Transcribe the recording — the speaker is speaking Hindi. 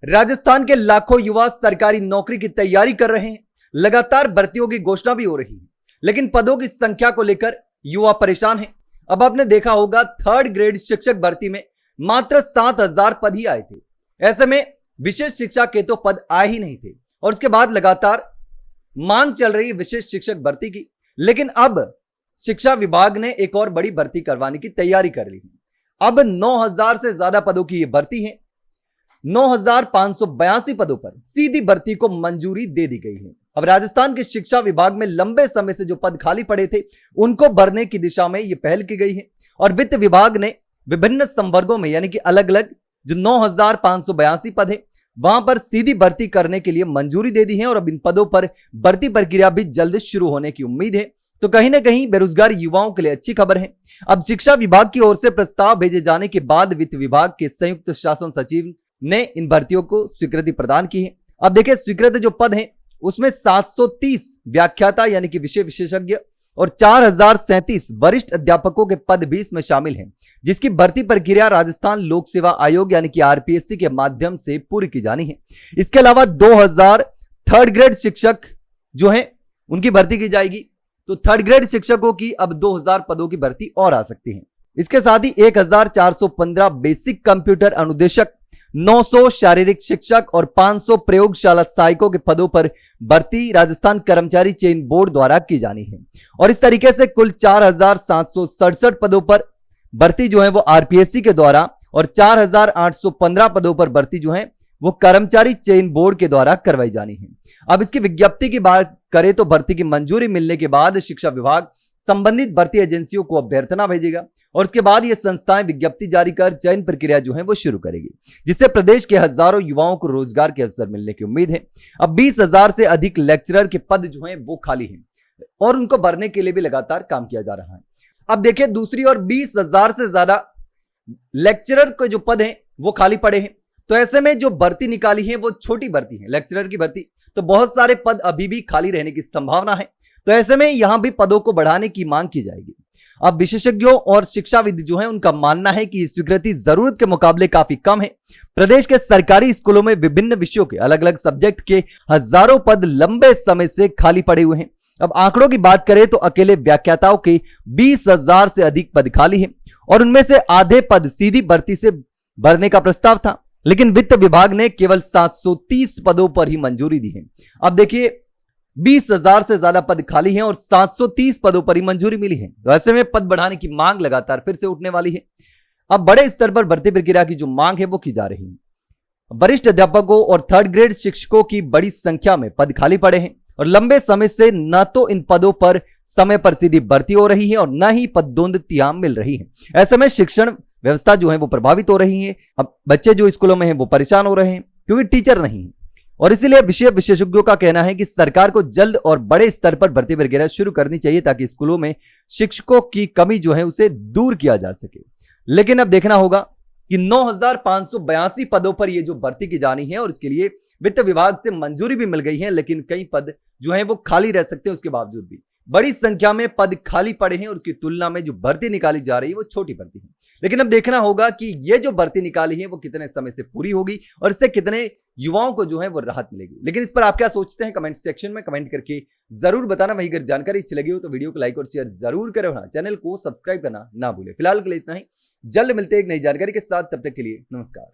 राजस्थान के लाखों युवा सरकारी नौकरी की तैयारी कर रहे हैं। लगातार भर्तियों की घोषणा भी हो रही है, लेकिन पदों की संख्या को लेकर युवा परेशान हैं। अब आपने देखा होगा, 3rd ग्रेड शिक्षक भर्ती में मात्र 7,000 पद ही आए थे। ऐसे में विशेष शिक्षा के तो पद आए ही नहीं थे, और उसके बाद लगातार मांग चल रही है विशेष शिक्षक भर्ती की। लेकिन अब शिक्षा विभाग ने एक और बड़ी भर्ती करवाने की तैयारी कर ली है। अब 9,000 से ज्यादा पदों की यह भर्ती है। 9,582 पदों पर सीधी भर्ती को मंजूरी दे दी गई है। अब राजस्थान के शिक्षा विभाग में लंबे समय से जो पद खाली पड़े थे, उनको भरने की दिशा में यह पहल की गई है। और वित्त विभाग ने विभिन्न संवर्गों में, यानी कि अलग अलग जो 9,582 पद है, वहां पर सीधी भर्ती करने के लिए मंजूरी दे दी है। और अब इन पदों पर भर्ती प्रक्रिया भी जल्द शुरू होने की उम्मीद है। तो कहीं ना कहीं बेरोजगार युवाओं के लिए अच्छी खबर है। अब शिक्षा विभाग की ओर से प्रस्ताव भेजे जाने के बाद वित्त विभाग के संयुक्त शासन सचिव ने इन भर्तियों को स्वीकृति प्रदान की है। अब देखिए, स्वीकृत जो पद हैं उसमें 730 व्याख्याता यानी कि विषय विशेषज्ञ और 4,037 वरिष्ठ अध्यापकों के पद भी इसमें शामिल हैं, जिसकी भर्ती प्रक्रिया राजस्थान लोक सेवा आयोग यानी कि आरपीएससी के माध्यम से पूरी की जानी है। इसके अलावा 2,000 3rd ग्रेड शिक्षक जो हैं उनकी भर्ती की जाएगी। तो 3rd ग्रेड शिक्षकों की अब 2,000 पदों की भर्ती और आ सकती है। इसके साथ ही 1,415 बेसिक कंप्यूटर अनुदेशक, 900 शारीरिक शिक्षक और 500 प्रयोगशाला सहायकों के पदों पर भर्ती राजस्थान कर्मचारी चयन बोर्ड द्वारा की जानी है। और इस तरीके से कुल 4,767 पदों पर भर्ती जो है वो आरपीएससी के द्वारा और 4,815 पदों पर भर्ती जो है वो कर्मचारी चयन बोर्ड के द्वारा करवाई जानी है। अब इसकी विज्ञप्ति की बात करें तो भर्ती की मंजूरी मिलने के बाद शिक्षा विभाग संबंधित भर्ती एजेंसियों को अभ्यर्थना भेजेगा, और उसके बाद ये संस्थाएं विज्ञप्ति जारी कर चयन प्रक्रिया जो है वो शुरू करेगी, जिससे प्रदेश के हजारों युवाओं को रोजगार के अवसर मिलने की उम्मीद है। अब 20,000 से अधिक लेक्चरर के पद जो हैं वो खाली हैं, और उनको भरने के लिए भी लगातार काम किया जा रहा है। अब देखिए, दूसरी ओर 20,000 से ज्यादा लेक्चरर के जो पद हैं वो खाली पड़े हैं। तो ऐसे में जो भर्ती निकाली है वो छोटी भर्ती है, लेक्चरर की भर्ती, तो बहुत सारे पद अभी भी खाली रहने की संभावना है। तो ऐसे में यहां भी पदों को बढ़ाने की मांग की जाएगी। अब विशेषज्ञों और शिक्षाविद जो है उनका मानना है कि स्वीकृति जरूरत के मुकाबले काफी कम है। प्रदेश के सरकारी स्कूलों में विभिन्न विषयों के अलग अलग सब्जेक्ट के हजारों पद लंबे समय से खाली पड़े हुए हैं। अब आंकड़ों की बात करें तो अकेले व्याख्याताओं के 20,000 से अधिक पद खाली हैं, और उनमें से आधे पद सीधी भर्ती से भरने का प्रस्ताव था, लेकिन वित्त विभाग ने केवल 730 पदों पर ही मंजूरी दी है। अब देखिए, 20,000 से ज्यादा पद खाली हैं और 730 पदों पर ही मंजूरी मिली है। तो ऐसे में पद बढ़ाने की मांग लगातार फिर से उठने वाली है। अब बड़े स्तर पर भर्ती प्रक्रिया की जो मांग है वो की जा रही है। वरिष्ठ अध्यापकों और 3rd ग्रेड शिक्षकों की बड़ी संख्या में पद खाली पड़े हैं, और लंबे समय से न तो इन पदों पर समय पर सीधी भर्ती हो रही है और न ही पदोन्नतियां मिल रही है। ऐसे में शिक्षण व्यवस्था जो है वो प्रभावित हो रही है। अब बच्चे जो स्कूलों में हैं वो परेशान हो रहे हैं क्योंकि टीचर नहीं है, और इसीलिए विषय विशेषज्ञों का कहना है कि सरकार को जल्द और बड़े स्तर पर भर्ती प्रक्रिया शुरू करनी चाहिए, ताकि स्कूलों में शिक्षकों की कमी जो है उसे दूर किया जा सके। लेकिन अब देखना होगा कि 9,582 पदों पर यह जो भर्ती की जानी है, और इसके लिए वित्त विभाग से मंजूरी भी मिल गई है, लेकिन कई पद जो है वो खाली रह सकते हैं। उसके बावजूद भी बड़ी संख्या में पद खाली पड़े हैं, और उसकी तुलना में जो भर्ती निकाली जा रही है वो छोटी भर्ती है। लेकिन अब देखना होगा कि ये जो भर्ती निकाली है वो कितने समय से पूरी होगी, और इससे कितने युवाओं को जो है वो राहत मिलेगी। लेकिन इस पर आप क्या सोचते हैं, कमेंट सेक्शन में कमेंट करके जरूर बताना। वहीं अगर जानकारी अच्छी लगी हो तो वीडियो को लाइक और शेयर जरूर करें, चैनल को सब्सक्राइब करना ना भूलें। फिलहाल के लिए इतना ही, जल्द मिलते हैं एक नई जानकारी के साथ। तब तक के लिए नमस्कार।